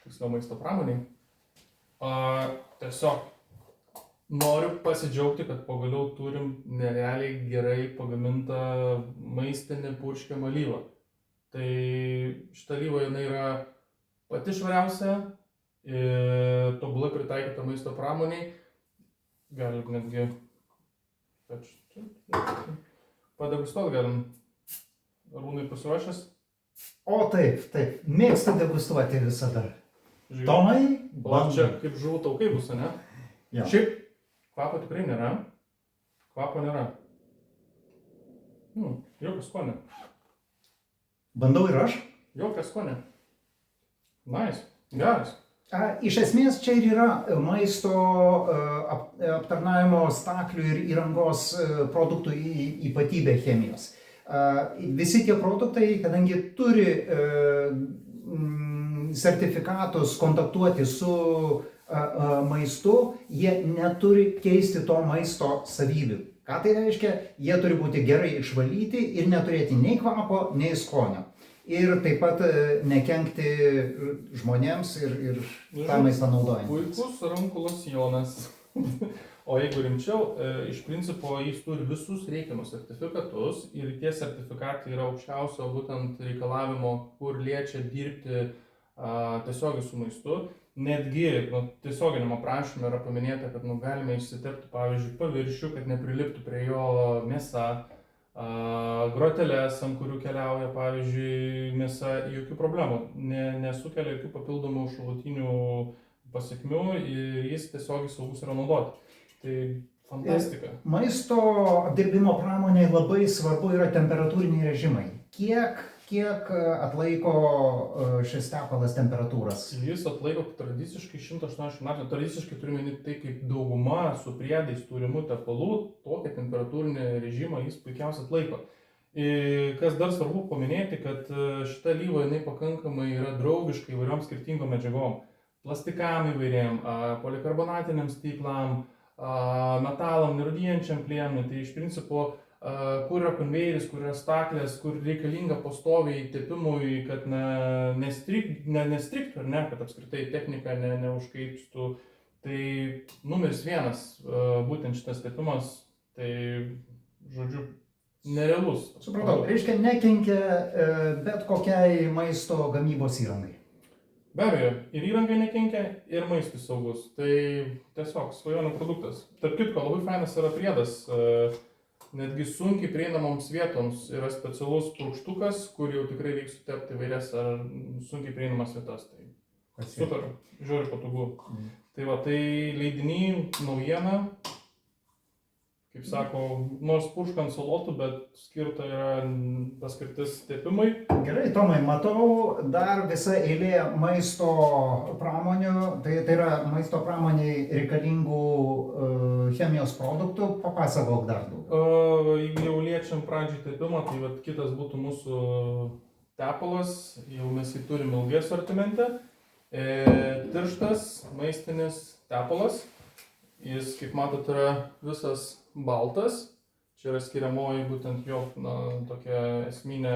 tiksliau maisto pramoniai. Tiesiog noriu pasidžiaugti, kad pagaliau turim nerealiai gerai pagamintą maistinį purškiamą alyvą. Tai šita alyva jinai yra pati švariausia ir tobulai pritaikyta maisto pramoniai. Galim netgi padegustuoti galim. Arūnai pasiruošęs? O taip, mėgstu degustuoti visada. Žiūrėk. Tomai, O čia kaip žuvų taukai bus, ne? Jo. Šiaip kvapo tikrai nėra. Kvapo nėra. Jokio skonio. Bandau ir aš. Jokio skonio. Nice. Geras. Iš esmės čia ir yra maisto aptarnavimo staklių ir įrangos produktų ypatybė chemijos. Visi tie produktai, kadangi turi sertifikatus kontaktuoti su maistu, jie neturi keisti to maisto savybių. Ką tai reiškia? Jie turi būti gerai išvalyti ir neturėti nei kvapo, nei skonio. Ir taip pat nekenkti žmonėms ir tą maistą naudojant. Puikus rankų losjonas. O jeigu rimčiau, iš principo jis turi visus reikiamus sertifikatus ir tie sertifikatai yra aukščiausio būtent reikalavimo, kur liečia dirbti tiesiogiai su maistu. Netgi tiesioginiam aprašyme yra paminėta, kad galime išsitepti, pavyzdžiui, paviršių, kad nepriliptų prie jo mėsa, groteles, ant kurių keliauja, pavyzdžiui, mėsa, jokių problemų, nesukelia jokių papildomų šalutinių pasekmių ir jis tiesiogiai saugus yra naudoti. Tai fantastika. Maisto apdirbimo pramoniai labai svarbu yra temperatūriniai režimai. Kiek atlaiko šis tepalas temperatūras? Jis atlaiko tradiciškai 180 laipsnių. Tradiciškai turime tai, kaip dauguma su priedais turimų tepalų, tokią temperatūrinį režimą jis puikiausiai atlaiko. Kas dar svarbu paminėti, kad šita alyva jinai pakankamai yra draugiška įvairiom skirtingom medžiagom. Plastikam įvairiam, polikarbonatiniam stiklam, metalam, nerūdijančiam plienui. Tai iš principo, kur yra konvejeris, kur yra staklės, kur reikalinga pastoviai tepimui, kad nestriktų, ar ne, kad apskritai technika neužkaipstų. Tai numeris 1, būtent šitas tepimas, tai, žodžiu, nerealus. Supratau, reiškia nekenkia bet kokiai maisto gamybos įrangai. Be abejo, ir įrangai nekenkia, ir maistui saugus. Tai tiesiog svajonių produktas. Tarp kitko, labai fainas yra priedas. Netgi sunkiai prieinamoms vietoms yra specialus purkštukas, kur jau tikrai reiks sutepti įvairias ar sunkiai prieinamas vietas. Tai super, žiūri patogu. Tai va, tai leidiny naujiena. Kaip sako, nors purškant salotų, bet skirta yra paskirtis tepimui. Gerai, Tomai, matau dar visa eilė maisto pramonių, tai yra maisto pramoniai reikalingų chemijos produktų. Papasakok dar daugiau. Jeigu jau liečiam pradžiai tepimą, tai vat, kitas būtų mūsų tepalas, jau mes jį turim ilgai asortimente. Tirštas maistinis tepalas. Jis, kaip matot, yra visas baltas. Čia yra skiriamoji būtent jo tokia esminė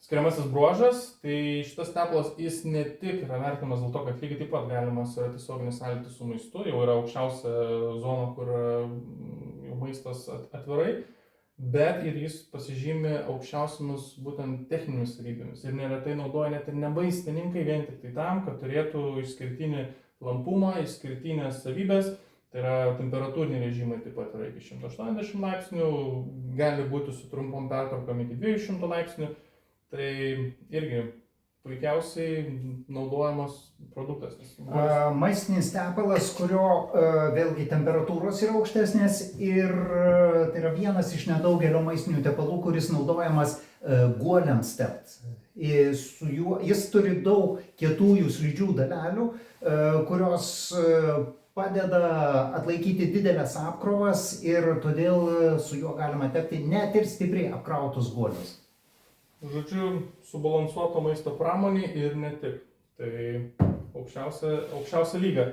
skiriamasis bruožas. Tai šitas tepalas jis ne tik yra vertinamas dėl to, kad lygiai taip pat galimas yra tiesioginis sąlytis su maistu. Jau yra aukščiausia zona, kur jau maistas atvirai. Bet ir jis pasižymi aukščiausiamis būtent techninėmis savybėmis. Ir neretai naudoja net ir ne maistininkai vien tik tai tam, kad turėtų išskirtinį lampumą, išskirtinės savybės. Tai yra temperatūriniai režimai taip pat yra iki 180 laipsnių, gali būti su trumpom pertraukom iki 200 laipsnių. Tai irgi puikiausiai naudojamas produktas. Maistinis tepalas, kurio vėlgi temperatūros yra aukštesnės ir tai yra vienas iš nedaugelio maistinių tepalų, kuris naudojamas guoliams tepti. Jis turi daug kietųjų slidžių dalelių, kurios padeda atlaikyti didelės apkrovas ir todėl su juo galima tepti net ir stipriai apkrautus guolius. Žodžiu, subalansuoto maisto pramonė ir ne tik. Tai aukščiausia lyga.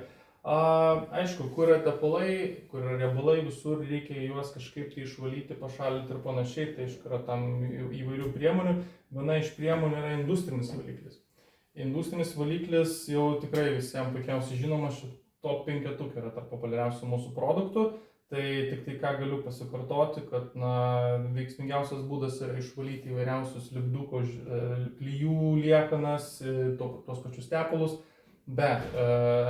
Aišku, kur yra tepalai, kur yra riebalai, visur reikia juos kažkaip tai išvalyti, pašalinti ir panašiai. Tai aišku, yra tam įvairių priemonių. Viena iš priemonių yra industrinis valiklis. Industrinis valiklis jau tikrai visiems puikiausiai žinomas, top 5 yra tarp populiariausių mūsų produktų. Tai tik tai ką galiu pasikartoti, kad veiksmingiausias būdas yra išvalyti įvairiausius lipduko klijų liekanas, tuos pačius tepalus, bet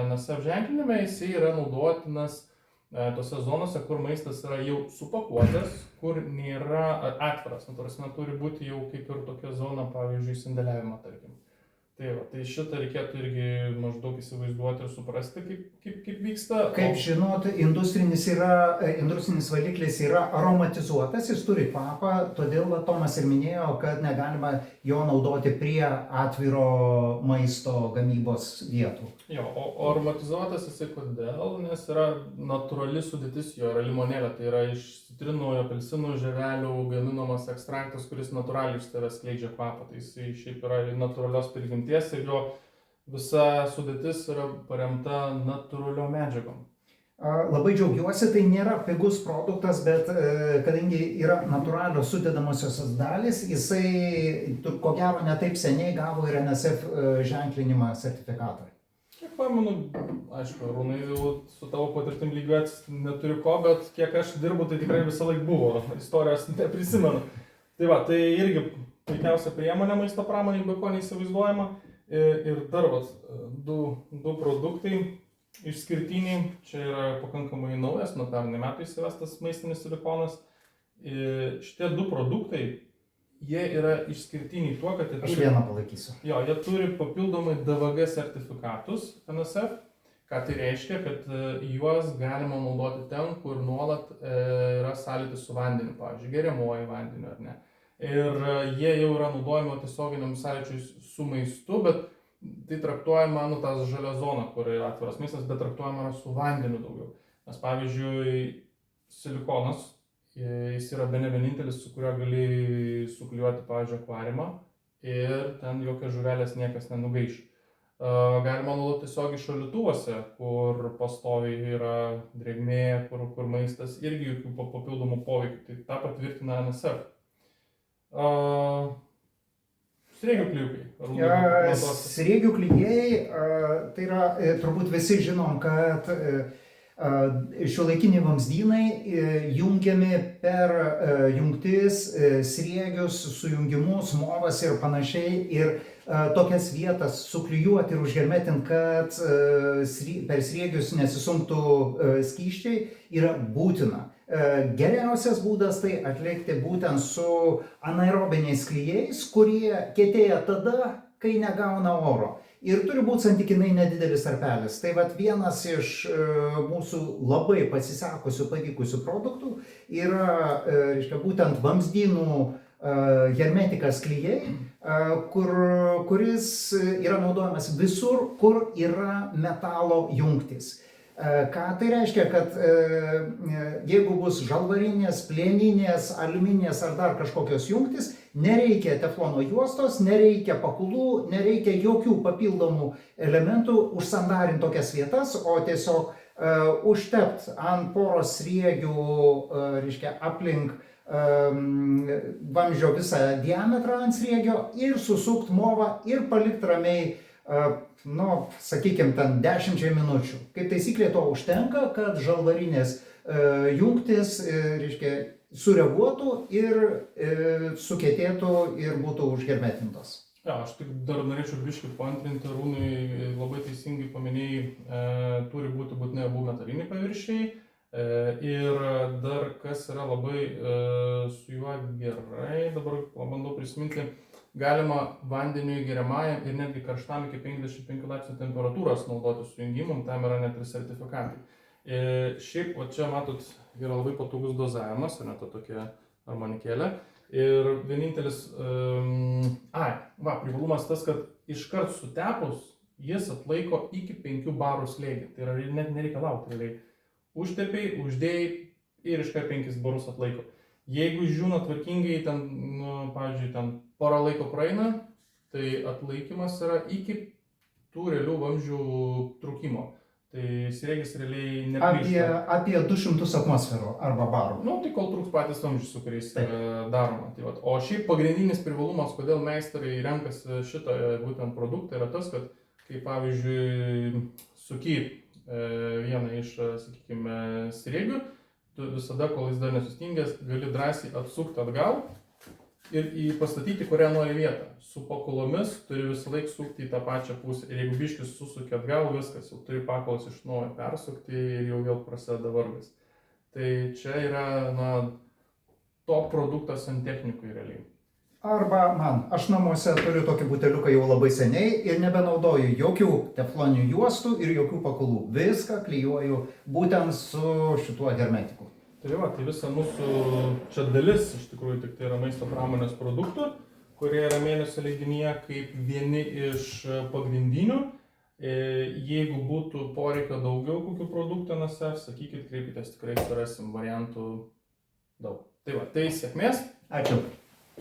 NSF ženklinime jisai yra naudotinas tose zonose, kur maistas yra jau supakuotas, kur nėra atviras. Turi būti jau kaip ir tokia zona, pavyzdžiui, sandėliavimo, tarkim. Tai šitą reikėtų irgi maždaug įsivaizduoti ir suprasti, kaip vyksta. Kaip žinot, industrinis valiklis yra aromatizuotas, jis turi kvapą, todėl Tomas ir minėjo, kad negalima jo naudoti prie atviro maisto gamybos vietų. Jo, o aromatizuotas jisai kodėl? Nes yra natūrali sudėtis, jo yra limonėlė, tai yra iš citrinų, apelsinų, žievelių gaminamas ekstraktas, kuris natūraliai iš savęs skleidžia kvapą. Tai jisai šiaip yra natūralios prigimties ir jo visa sudėtis yra paremta natūraliom medžiagom. Labai džiaugiuosi, tai nėra pigus produktas, bet kadangi yra natūralios sudedamosios dalys, jisai ko gero ne taip seniai gavo ir NSF ženklinimą sertifikatą. Kiek pamenu, aišku, Rūnai jau su tavo patirtim lygiuotis neturi ko, bet kiek aš dirbu, tai tikrai visą laiką buvo, istorijos neprisimenu. Tai irgi puikiausia priemonė maisto pramonei, be ko neįsivaizduojama. Ir dar du produktai išskirtiniai, čia yra pakankamai naujas, nuo pernai metų įsivestas maistinis silikonas. Šitie du produktai, jie yra išskirtiniai tuo, kad Aš vieną palaikysiu. Jie turi papildomai DVG sertifikatus NSF, ką tai reiškia, kad juos galima naudoti ten, kur nuolat yra sąlytis su vandeniu, pavyzdžiui, geriamuoju vandeniu ar ne. Ir jie jau yra naudojami tiesioginiam sąlyčiui su maistu, bet tai traktuojama, tas žalia zona, kur yra atviras maistas, bet traktuojama su vandeniu daugiau. Nes pavyzdžiui, silikonas, jis yra bene vienintelis, su kuriuo gali suklijuoti, pavyzdžiui, akvariumą ir ten jokios žuvelės niekas nenugaiš. Galima naudoti tiesiog iš šaldytuvuose, kur pastoviai yra drėgmė, kur maistas irgi jokių papildomų poveikių. Tai tą patvirtina NSF. Sriegių klijukai. Sriegių klijai, tai yra, turbūt visi žinom, kad šiuolaikiniai vamzdynai jungiami per jungtis, sriegius, sujungimus, movas ir panašiai. Ir tokias vietas suklijuoti ir užhermetinti, kad per sriegius nesisunktų skysčiai, yra būtina. Geriausias būdas tai atlikti būtent su anaerobiniais klijais, kurie kietėja tada, kai negauna oro. Ir turi būti santykinai nedidelis tarpelis. Tai vienas iš mūsų labai pasisekusių, pavykusių produktų yra būtent vamzdynų hermetikas klijai, kuris yra naudojamas visur, kur yra metalo jungtis. Ką tai reiškia, kad jeigu bus žalvarinės, plieninės, aliuminės ar dar kažkokios jungtis, nereikia teflono juostos, nereikia pakulų, nereikia jokių papildomų elementų užsandarinti tokias vietas, o tiesiog užtept ant poros sriegių, aplink vamzdžio visą diametrą ant sriegio ir susukt movą ir palikt ramiai, sakykime, ten 10 minučių. Kaip taisyklė to užtenka, kad žalvarinės jungtis, sureaguotų ir sukietėtų ir būtų užhermetintos. Aš tik dar norėčiau biškį paantrinti, Rūnai labai teisingai paminėjai, turi būti būtinai abu metaliniai paviršiai. Ir dar kas yra labai su juo gerai, dabar bandau prisiminti, galima vandeniui geriamajam ir netgi karštam iki 55 laipsnių temperatūros naudoti sujungimam, tam yra net ir sertifikatai. Šiaip, čia matot, yra labai patogus dozavimas, ar ne, to tokia armonikėlė. Ir vienintelis, privalumas tas, kad iškart sutepus, jis atlaiko iki 5 barų slėgį. Tai yra net nereikia laukti. Užtepiai, uždėjai ir iškart 5 barus atlaiko. Jeigu žiūna tvarkingai, pavyzdžiui, porą laiko praeina, tai atlaikymas yra iki tų realių vamzdžių trūkimo. Tai sriegis realiai neplyšta. Apie 200 atmosferų arba barų. Nu, tai kol trūks patys vamzdžiai, su kuriais daroma. Tai vat. O šiaip pagrindinis privalumas, kodėl meistrai renkasi šitą būtent produktą, yra tas, kad kai pavyzdžiui suky vieną iš, sakykime, sriegių, tu visada, kol jis dar nesustingęs, gali drąsiai atsukti atgal ir pastatyti kurią nori vietą. Su pakulomis turi visą laiką sukti į tą pačią pusę. Ir jeigu biškis susukė atgal, viskas, jau turi pakulos iš naujo persukti ir jau vėl prasideda vargas. Tai čia yra, top produktas santechnikui realiai. Arba aš namuose turiu tokį buteliuką jau labai seniai ir nebenaudoju jokių tefloninių juostų ir jokių pakulų. Viską klijuoju būtent su šituo hermetiku. Tai visa mūsų čia dalis iš tikrųjų tik tai yra maisto pramonės produktų, kurie yra mėnesio leidinyje kaip vieni iš pagrindinių. Jeigu būtų poreikio daugiau kokių produktų NSF, sakykit, kreipkitės, tikrai surasim variantų daug. Tai sėkmės. Ačiū.